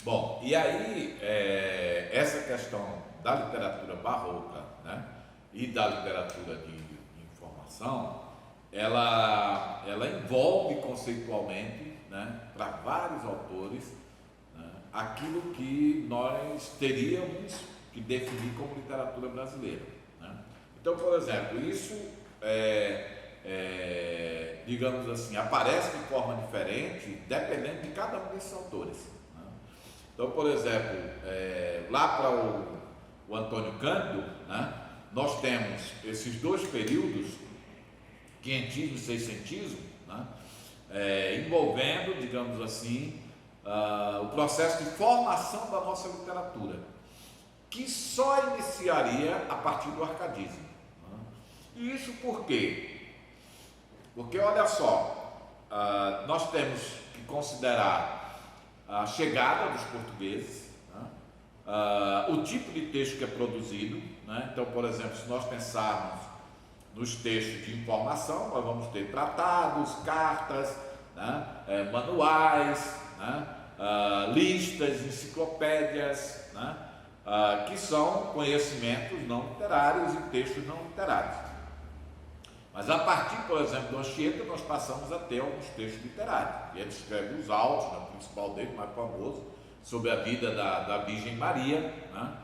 Bom, e aí essa questão da literatura barroca, né, e da literatura de informação, ela envolve conceitualmente, né, para vários autores, né, aquilo que nós teríamos que definir como literatura brasileira. Né? Então, por exemplo, isso digamos assim, aparece de forma diferente dependendo de cada um desses autores. Né? Então, por exemplo, lá para o Antônio Cândido, né, nós temos esses dois períodos, quinhentismo e seiscentismo, né, envolvendo, digamos assim, o processo de formação da nossa literatura, que só iniciaria a partir do arcadismo. Né? E isso por quê? Porque, olha só, nós temos que considerar a chegada dos portugueses, né? O tipo de texto que é produzido. Né? Então, por exemplo, se nós pensarmos nos textos de informação, nós vamos ter tratados, cartas, né? Manuais, né? Listas, enciclopédias, né? Que são conhecimentos não literários e textos não literários. Mas a partir, por exemplo, do Anchieta, nós passamos a ter alguns textos literários. E ele escreve os autos, né, o principal dele, mais famoso, sobre a vida da Virgem Maria, né?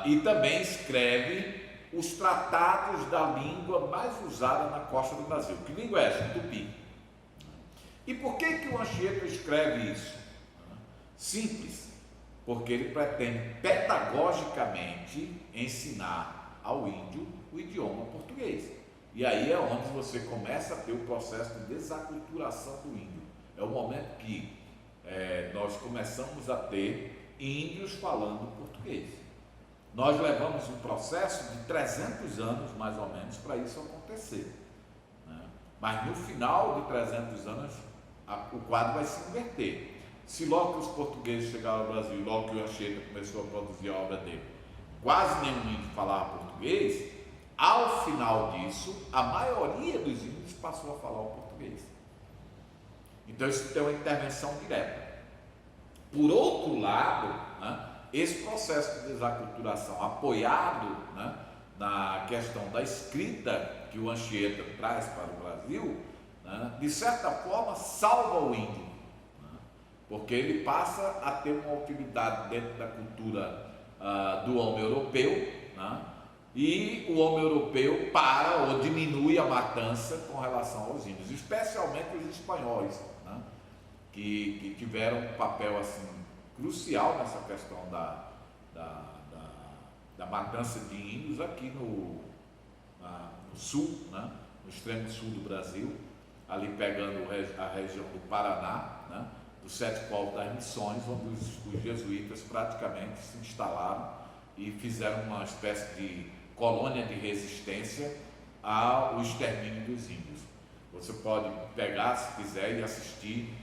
E também escreve os tratados da língua mais usada na costa do Brasil. Que língua é essa? Tupi. E por que o Anchieta escreve isso? Simples, porque ele pretende pedagogicamente ensinar ao índio o idioma português. E aí é onde você começa a ter o processo de desaculturação do índio. É o momento que nós começamos a ter índios falando português. Nós levamos um processo de 300 anos, mais ou menos, para isso acontecer. Né? Mas no final de 300 anos, o quadro vai se inverter. Se logo que os portugueses chegaram ao Brasil, logo que o Anchieta começou a produzir a obra dele, quase nenhum índio falava português, ao final disso, a maioria dos índios passou a falar o português. Então isso tem uma intervenção direta. Por outro lado, né, esse processo de desaculturação apoiado, né, na questão da escrita que o Anchieta traz para o Brasil, né, de certa forma salva o índio, né, porque ele passa a ter uma utilidade dentro da cultura do homem europeu, né, e o homem europeu para ou diminui a matança com relação aos índios, especialmente os espanhóis, né, que tiveram um papel assim crucial nessa questão da matança de índios aqui no sul, né, no extremo sul do Brasil, ali pegando a região do Paraná, né, dos Sete Povos das Missões, onde os jesuítas praticamente se instalaram e fizeram uma espécie de colônia de resistência ao extermínio dos índios. Você pode pegar, se quiser, e assistir.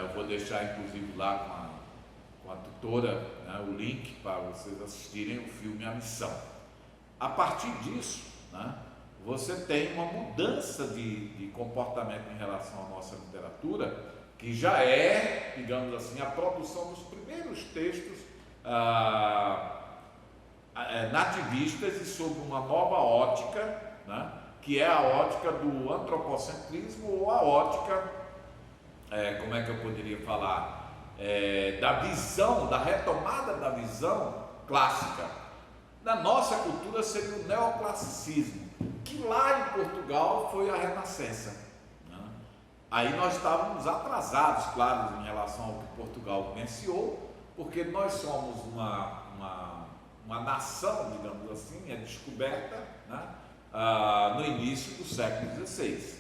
Eu vou deixar inclusive lá com a tutora, né, o link para vocês assistirem o filme A Missão. A partir disso, né, você tem uma mudança de comportamento em relação à nossa literatura, que já é, digamos assim, a produção dos primeiros textos nativistas e sob uma nova ótica, né, que é a ótica do antropocentrismo, ou a ótica, como é que eu poderia falar, da visão, da retomada da visão clássica. Na nossa cultura seria o neoclassicismo, que lá em Portugal foi a Renascença. Né? Aí nós estávamos atrasados, claro, em relação ao que Portugal vivenciou, porque nós somos uma nação, digamos assim, descoberta, né, no início do século XVI.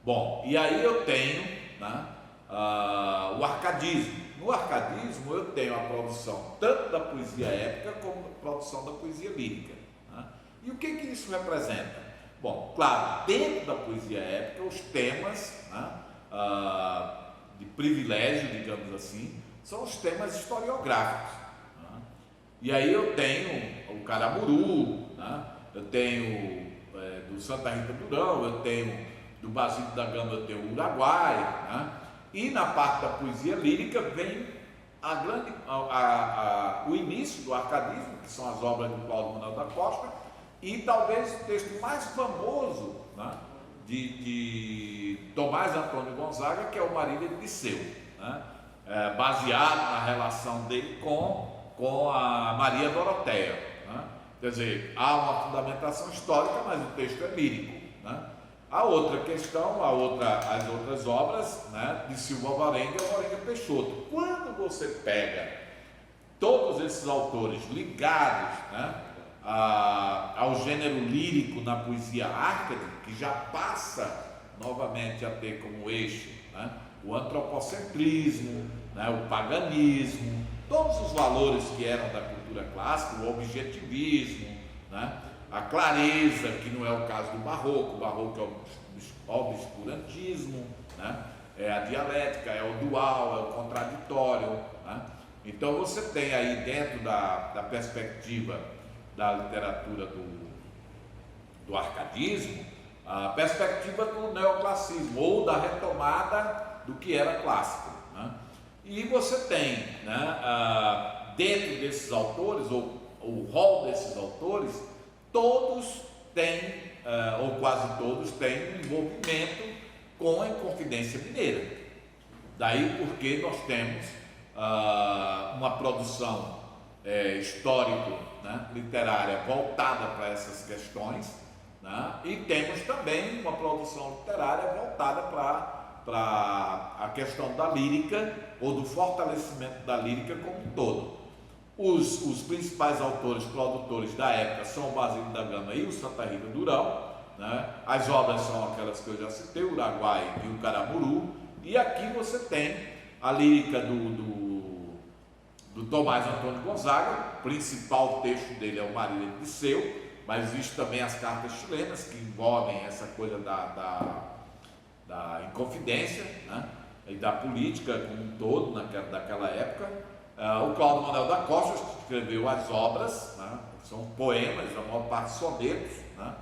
Bom, e aí eu tenho, né, o arcadismo. No arcadismo eu tenho a produção tanto da poesia épica como a produção da poesia lírica. Né? E o que isso representa? Bom, claro, dentro da poesia épica, os temas, né, de privilégio, digamos assim, são os temas historiográficos. Né? E aí eu tenho o Caramuru, né? Eu tenho do Santa Rita Durão, eu tenho do Basílio da Gama, eu tenho o Uruguai, né? E na parte da poesia lírica vem o início do arcadismo, que são as obras de Cláudio Manuel da Costa, e talvez o texto mais famoso, né, de Tomás Antônio Gonzaga, que é o Marília de Liceu, né, baseado na relação dele com a Maria Doroteia, né? Quer dizer, há uma fundamentação histórica, mas o texto é lírico, né? A outra questão, as outras obras, né, de Silva Alvarenga e Alvarenga Peixoto. Quando você pega todos esses autores ligados, né, ao gênero lírico na poesia árcade, que já passa novamente a ter como eixo, né, o antropocentrismo, né, o paganismo, todos os valores que eram da cultura clássica, o objetivismo, né, a clareza, que não é o caso do barroco. O barroco é o obscurantismo, né, é a dialética, é o dual, é o contraditório, né? Então você tem aí dentro da perspectiva da literatura do arcadismo, a perspectiva do neoclassicismo ou da retomada do que era clássico, né? E você tem, né, dentro desses autores, ou o rol desses autores, todos têm, ou quase todos têm, um envolvimento com a Inconfidência Mineira. Daí porque nós temos uma produção histórico, né, literária voltada para essas questões, né, e temos também uma produção literária voltada para a questão da lírica ou do fortalecimento da lírica como um todo. Os principais autores produtores da época são o Basílio da Gama e o Santa Rita Durão, né? As obras são aquelas que eu já citei, o Uraguai e o Caramuru, e aqui você tem a lírica do Tomás Antônio Gonzaga. O principal texto dele é o Marília de Liceu, mas existe também as cartas chilenas, que envolvem essa coisa da Inconfidência, né, e da política como um todo daquela época. O Cláudio Manuel da Costa escreveu as obras, né, que são poemas, a maior parte sonetos, né,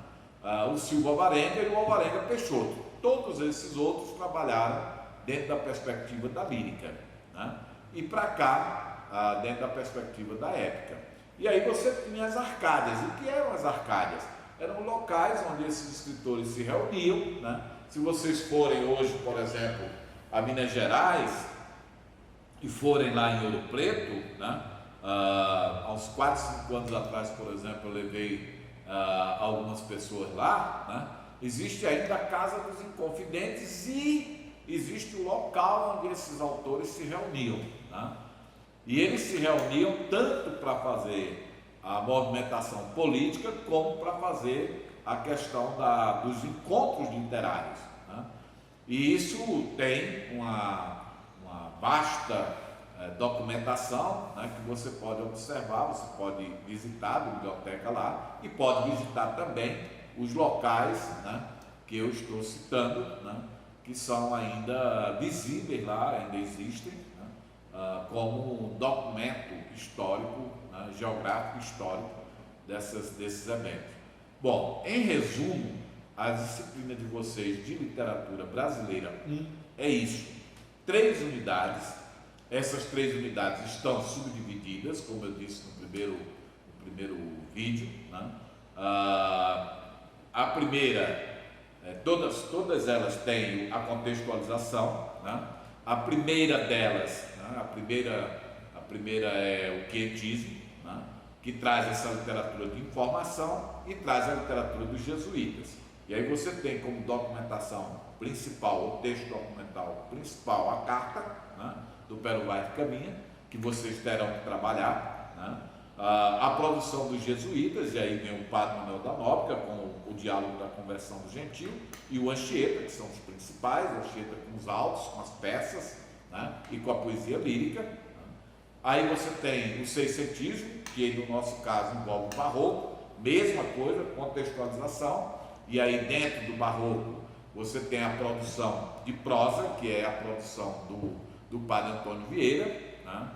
o Silva Alvarenga e o Alvarenga Peixoto. Todos esses outros trabalharam dentro da perspectiva da lírica, né, e para cá, dentro da perspectiva da épica. E aí você tinha as Arcádias. E o que eram as Arcádias? Eram locais onde esses escritores se reuniam, né? Se vocês forem hoje, por exemplo, a Minas Gerais e forem lá em Ouro Preto, né, há uns 4, 5 anos atrás, por exemplo, eu levei algumas pessoas lá, né, existe ainda a Casa dos Inconfidentes e existe o local onde esses autores se reuniam, né? E eles se reuniam tanto para fazer a movimentação política como para fazer a questão dos encontros literários, né? E isso tem uma vasta documentação, né, que você pode observar, você pode visitar a biblioteca lá e pode visitar também os locais, né, que eu estou citando, né, que são ainda visíveis lá, ainda existem, né, como um documento histórico, né, geográfico histórico desses eventos. Bom, em resumo, a disciplina de vocês de literatura brasileira 1 é isso: 3 unidades. Essas 3 unidades estão subdivididas, como eu disse no primeiro vídeo, né? A primeira, todas elas têm a contextualização, né? A primeira delas, né? a primeira é o quietismo, né, que traz essa literatura de informação e traz a literatura dos jesuítas. E aí você tem como documentação principal, o texto documental principal, a carta, né, do Pero Vaz de Caminha, que vocês terão que trabalhar, né? A produção dos jesuítas, e aí vem o Padre Manuel da Nóbrega com o diálogo da conversão do Gentil, e o Anchieta, que são os principais, o Anchieta com os autos, com as peças, né, e com a poesia lírica. Aí você tem o seiscentismo, que no nosso caso envolve o barroco, mesma coisa, contextualização, e aí dentro do barroco você tem a produção de prosa, que é a produção do Padre Antônio Vieira, né?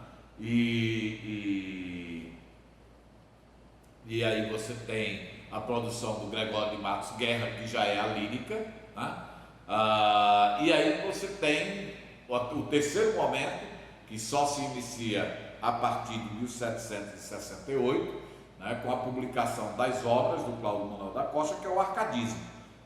E aí você tem a produção do Gregório de Matos Guerra, que já é a lírica, né? E aí você tem o terceiro momento, que só se inicia a partir de 1768, né, com a publicação das obras do Cláudio Manuel da Costa, que é o arcadismo.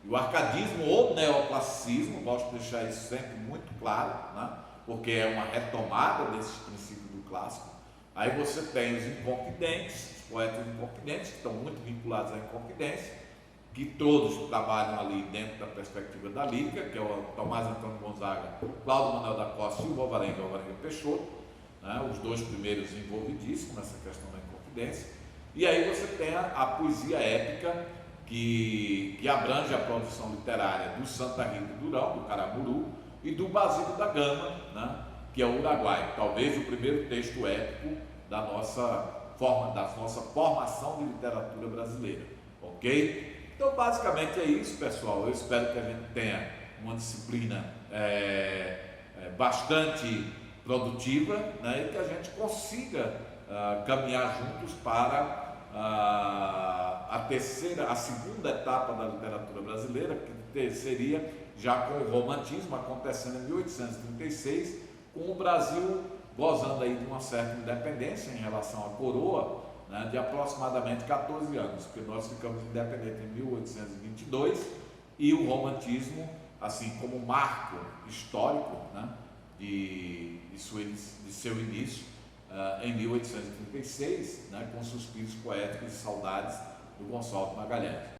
E o arcadismo ou neoclassicismo, gosto de deixar isso sempre muito claro, né, porque é uma retomada desses princípios do clássico. Aí você tem os inconfidentes, os poetas inconfidentes, que estão muito vinculados à inconfidência, que todos trabalham ali dentro da perspectiva da lírica, que é o Tomás Antônio Gonzaga, Cláudio Manuel da Costa e o Alvarenga Peixoto, né, os dois primeiros envolvidíssimos nessa questão da inconfidência. E aí você tem a poesia épica, que abrange a produção literária do Santa Rita do Durão, do Caramuru, e do Basílio da Gama, né, que é o Uruguai, talvez o primeiro texto épico da nossa formação de literatura brasileira, ok? Então, basicamente é isso, pessoal. Eu espero que a gente tenha uma disciplina bastante produtiva, né, e que a gente consiga caminhar juntos para a segunda etapa da literatura brasileira, que seria já com o romantismo acontecendo em 1836, com o Brasil gozando aí de uma certa independência em relação à coroa, né, de aproximadamente 14 anos, porque nós ficamos independentes em 1822 e o romantismo, assim como marco histórico, né, de seu início, em 1836, né, com suspiros poéticos e saudades do Gonçalves Magalhães.